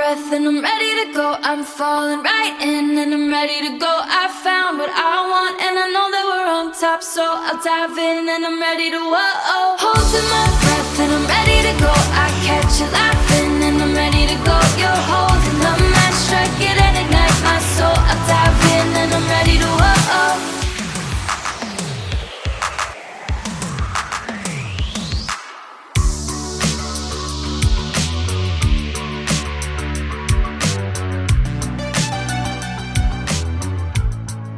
breath and I'm ready to go. I'm falling right in and I'm ready to go. I found what I want and I know that we're on top, so I'll dive in and I'm ready to whoa. Holding my breath and I'm ready to go. I catch you laughing and I'm ready to go. You're holding the match, strike it and ignite my soul. I'll dive in and I'm ready to whoa.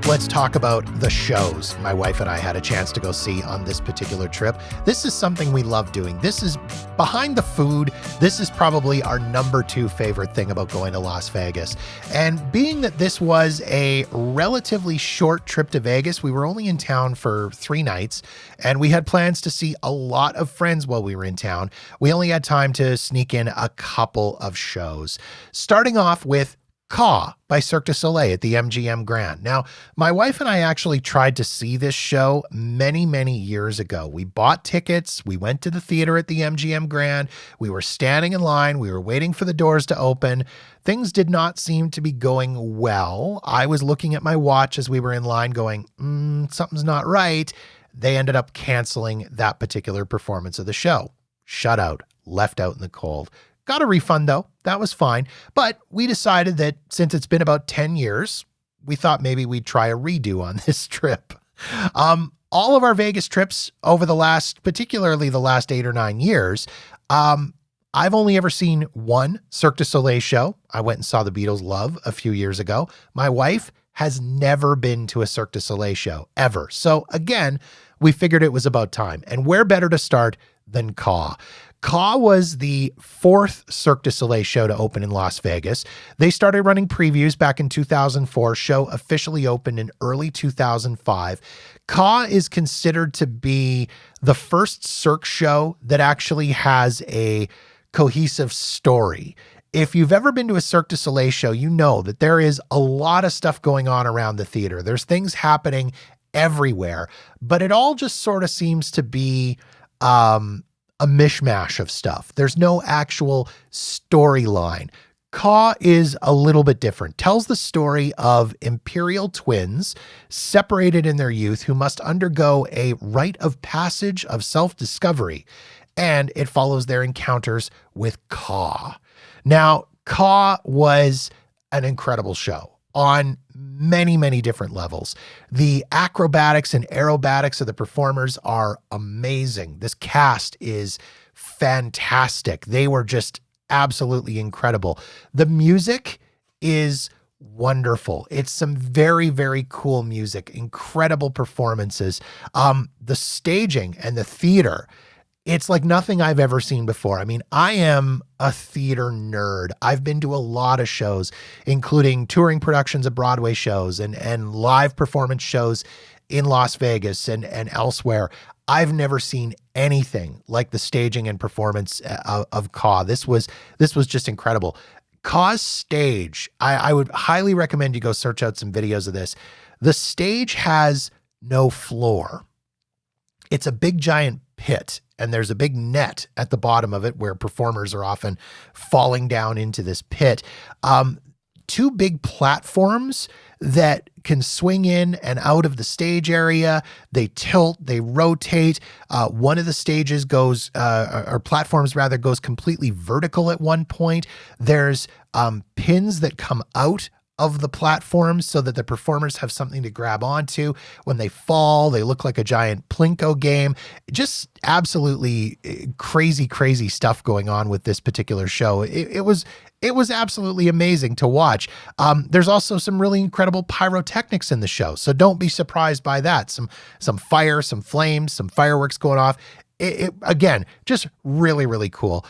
Let's talk about the shows my wife and I had a chance to go see on this particular trip. This is something we love doing. This is behind the food. This is probably our number 2 favorite thing about going to Las Vegas. And being that this was a relatively short trip to Vegas, we were only in town for 3 nights and we had plans to see a lot of friends while we were in town. We only had time to sneak in a couple of shows. Starting off with Caw by Cirque du Soleil at the MGM Grand. Now, my wife and I actually tried to see this show many, many years ago. We bought tickets. We went to the theater at the MGM Grand. We were standing in line. We were waiting for the doors to open. Things did not seem to be going well. I was looking at my watch as we were in line going, something's not right. They ended up canceling that particular performance of the show. Shut out, left out in the cold. Got a refund though. That was fine. But we decided that since it's been about 10 years, we thought maybe we'd try a redo on this trip. All of our Vegas trips over particularly the last 8 or 9 years, I've only ever seen one Cirque du Soleil show. I went and saw the Beatles' Love a few years ago. My wife has never been to a Cirque du Soleil show ever. So again, we figured it was about time. And where better to start than Caw? Caw was the 4th Cirque du Soleil show to open in Las Vegas. They started running previews back in 2004. Show officially opened in early 2005. Caw is considered to be the first Cirque show that actually has a cohesive story. If you've ever been to a Cirque du Soleil show, you know that there is a lot of stuff going on around the theater. There's things happening everywhere, but it all just sort of seems to be a mishmash of stuff. There's no actual storyline. Caw is a little bit different. Tells the story of imperial twins separated in their youth who must undergo a rite of passage of self-discovery, and it follows their encounters with Caw. Now, Caw was an incredible show on many, many different levels. The acrobatics and aerobatics of the performers are amazing. This cast is fantastic. They were just absolutely incredible. The music is wonderful. It's some very, very cool music, incredible performances. The staging and the theater, it's like nothing I've ever seen before. I mean, I am a theater nerd. I've been to a lot of shows, including touring productions of Broadway shows and live performance shows in Las Vegas and elsewhere. I've never seen anything like the staging and performance of Caw. This was just incredible. Caw's stage, I would highly recommend you go search out some videos of this. The stage has no floor. It's a big giant pit, and there's a big net at the bottom of it where performers are often falling down into this pit. 2 big platforms that can swing in and out of the stage area. They tilt, they rotate. One of the stages goes, or platforms rather, goes completely vertical at one point. There's pins that come out of the platforms so that the performers have something to grab onto. When they fall, they look like a giant Plinko game. Just absolutely crazy, crazy stuff going on with this particular show. It was absolutely amazing to watch. There's also some really incredible pyrotechnics in the show, so don't be surprised by that. Some fire, some flames, some fireworks going off. Again, just really, really cool.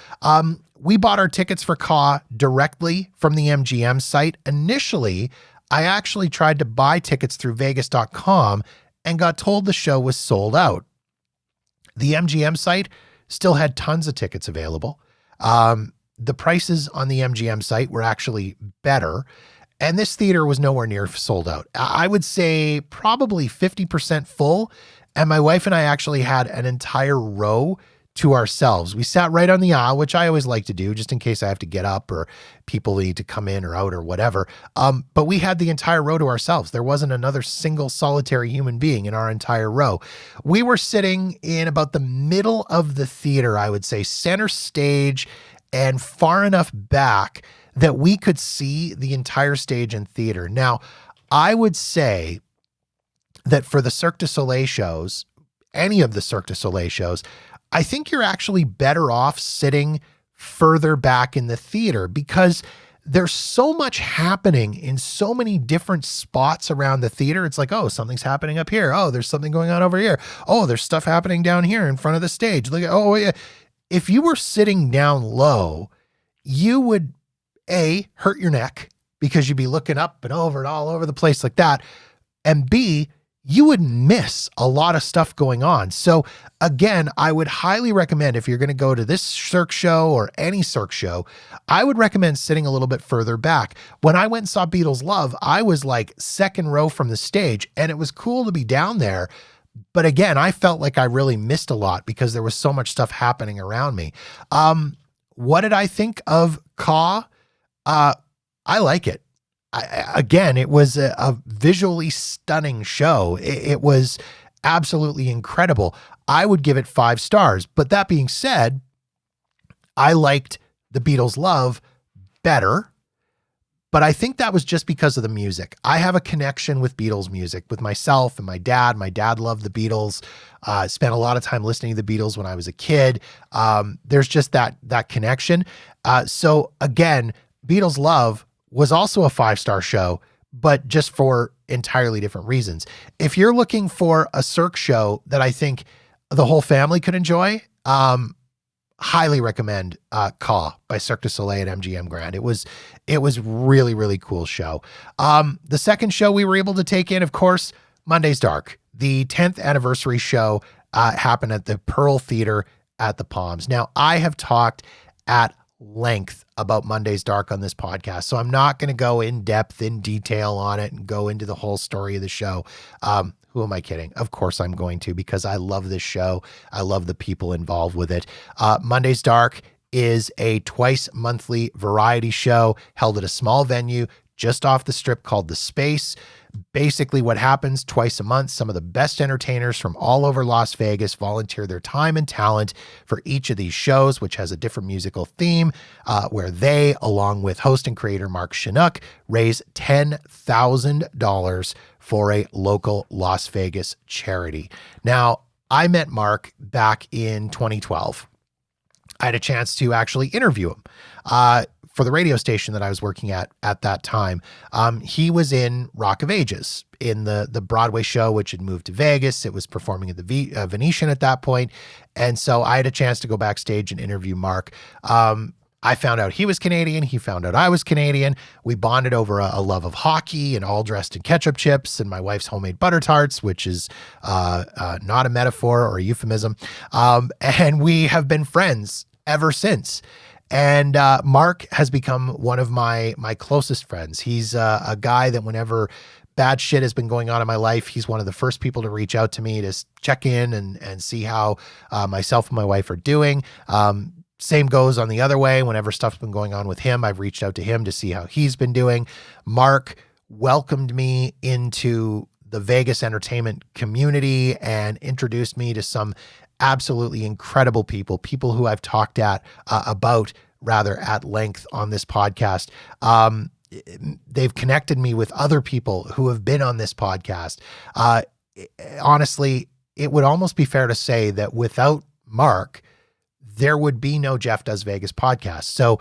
We bought our tickets for Caw directly from the MGM site. Initially, I actually tried to buy tickets through Vegas.com and got told the show was sold out. The MGM site still had tons of tickets available. The prices on the MGM site were actually better, and this theater was nowhere near sold out. I would say probably 50% full, and my wife and I actually had an entire row to ourselves. We sat right on the aisle, which I always like to do just in case I have to get up or people need to come in or out or whatever. But we had the entire row to ourselves. There wasn't another single solitary human being in our entire row. We were sitting in about the middle of the theater, I would say, center stage, and far enough back that we could see the entire stage and theater. Now, I would say that for the Cirque du Soleil shows, any of the Cirque du Soleil shows, I think you're actually better off sitting further back in the theater because there's so much happening in so many different spots around the theater. It's like, oh, something's happening up here. Oh, there's something going on over here. Oh, there's stuff happening down here in front of the stage. Look, oh, yeah. If you were sitting down low, you would hurt your neck because you'd be looking up and over and all over the place like that. And B, you would miss a lot of stuff going on. So again, I would highly recommend if you're going to go to this Cirque show or any Cirque show, I would recommend sitting a little bit further back. When I went and saw Beatles Love, I was like second row from the stage and it was cool to be down there. But again, I felt like I really missed a lot because there was so much stuff happening around me. What did I think of Caw? I like it. Again, it was a visually stunning show. It was absolutely incredible. I would give it 5 stars. But that being said, I liked the Beatles Love better. But I think that was just because of the music. I have a connection with Beatles music with myself and my dad. My dad loved the Beatles. Spent a lot of time listening to the Beatles when I was a kid. There's just that connection. So again, Beatles Love was also a 5-star show, but just for entirely different reasons. If you're looking for a Cirque show that I think the whole family could enjoy, highly recommend Caw by Cirque du Soleil at MGM Grand. It was really, really cool show. The second show we were able to take in, of course, Monday's Dark. The 10th anniversary show happened at the Pearl Theater at the Palms. Now, I have talked at length about Monday's Dark on this podcast, so I'm not going to go in depth, in detail on it and go into the whole story of the show. Who am I kidding? Of course I'm going to, because I love this show. I love the people involved with it. Monday's Dark is a twice monthly variety show held at a small venue just off the strip called The Space. Basically what happens twice a month, some of the best entertainers from all over Las Vegas volunteer their time and talent for each of these shows, which has a different musical theme, where they, along with host and creator Mark Chinook, raise $10,000 for a local Las Vegas charity. Now, I met Mark back in 2012. I had a chance to actually interview him for the radio station that I was working at that time. He was in Rock of Ages in the Broadway show, which had moved to Vegas. It was performing at the Venetian at that point. And so I had a chance to go backstage and interview Mark. I found out he was Canadian. He found out I was Canadian. We bonded over a love of hockey and all dressed in ketchup chips and my wife's homemade butter tarts, which is not a metaphor or a euphemism. And we have been friends ever since. And Mark has become one of my closest friends. He's a guy that whenever bad shit has been going on in my life, he's one of the first people to reach out to me to check in and see how myself and my wife are doing. Same goes on the other way. Whenever stuff's been going on with him, I've reached out to him to see how he's been doing. Mark welcomed me into the Vegas entertainment community and introduced me to some absolutely incredible people who I've talked about at length on this podcast. They've connected me with other people who have been on this podcast. Honestly, it would almost be fair to say that without Mark, there would be no Jeff Does Vegas podcast. So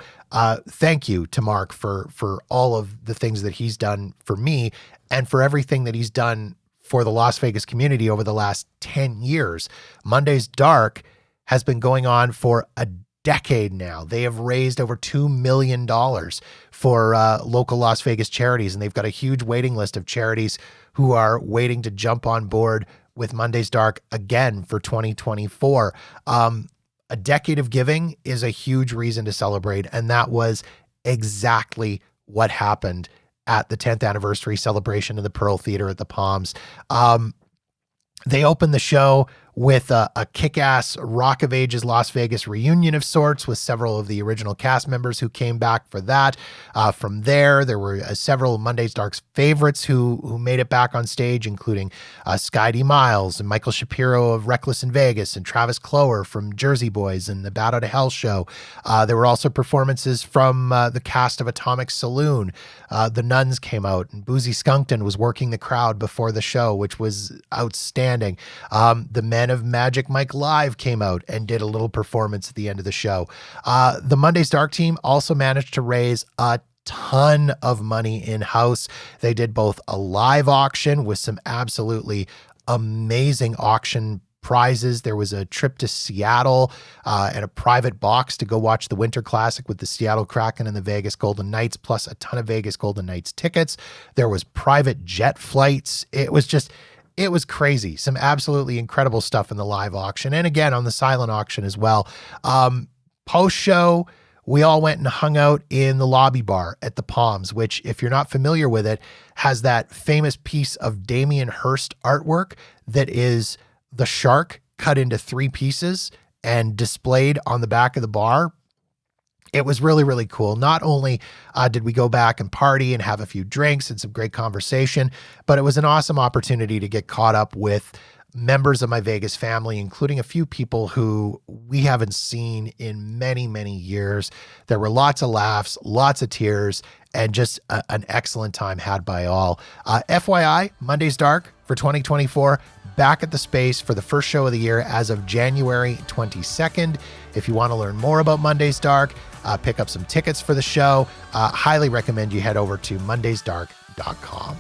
thank you to Mark for all of the things that he's done for me and for everything that he's done for the Las Vegas community over the last 10 years. Monday's Dark has been going on for a decade now. They have raised over $2 million for local Las Vegas charities, and they've got a huge waiting list of charities who are waiting to jump on board with Monday's Dark again for 2024. A decade of giving is a huge reason to celebrate, and that was exactly what happened at the 10th anniversary celebration of the Pearl Theater at the Palms. They opened the show with a kick-ass Rock of Ages Las Vegas reunion of sorts with several of the original cast members who came back for that. From there were several Monday's Dark's favorites who made it back on stage, including Sky D. Miles and Michael Shapiro of Reckless in Vegas and Travis Clower from Jersey Boys and the Bat Out of Hell show. There were also performances from the cast of Atomic Saloon. The Nuns came out, and Boozy Skunkton was working the crowd before the show, which was outstanding. The Men of Magic Mike Live came out and did a little performance at the end of the show. The Monday's Dark team also managed to raise a ton of money in-house. They did both a live auction with some absolutely amazing auction prizes. There was a trip to Seattle and a private box to go watch the Winter Classic with the Seattle Kraken and the Vegas Golden Knights, plus a ton of Vegas Golden Knights tickets. There was private jet flights. It was crazy. Some absolutely incredible stuff in the live auction. And again, on the silent auction as well. Post-show, we all went and hung out in the lobby bar at the Palms, which, if you're not familiar with it, has that famous piece of Damien Hirst artwork that is the shark cut into 3 pieces and displayed on the back of the bar. It was really, really cool. Not only did we go back and party and have a few drinks and some great conversation, but it was an awesome opportunity to get caught up with members of my Vegas family, including a few people who we haven't seen in many, many years. There were lots of laughs, lots of tears, and just an excellent time had by all. FYI, Monday's Dark for 2024, back at the Space for the first show of the year as of January 22nd. If you want to learn more about Monday's Dark, pick up some tickets for the show, highly recommend you head over to mondaysdark.com.